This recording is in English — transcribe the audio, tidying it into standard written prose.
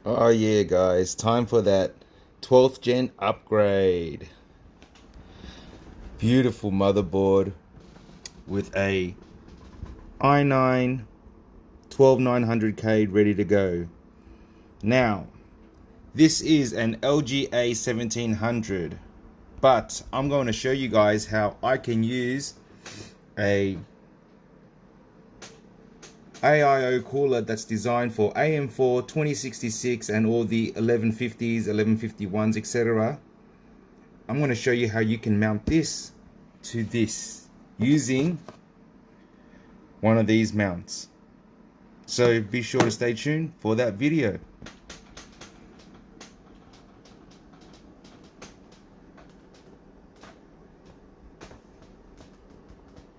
Oh yeah guys, time for that 12th gen upgrade. Beautiful motherboard with a i9 12900K ready to go. Now, this is an LGA 1700, but I'm going to show you guys how I can use a AIO cooler that's designed for AM4 2066 and all the 1150s, 1151s, etc. I'm going to show you how you can mount this to this using one of these mounts. So be sure to stay tuned for that video.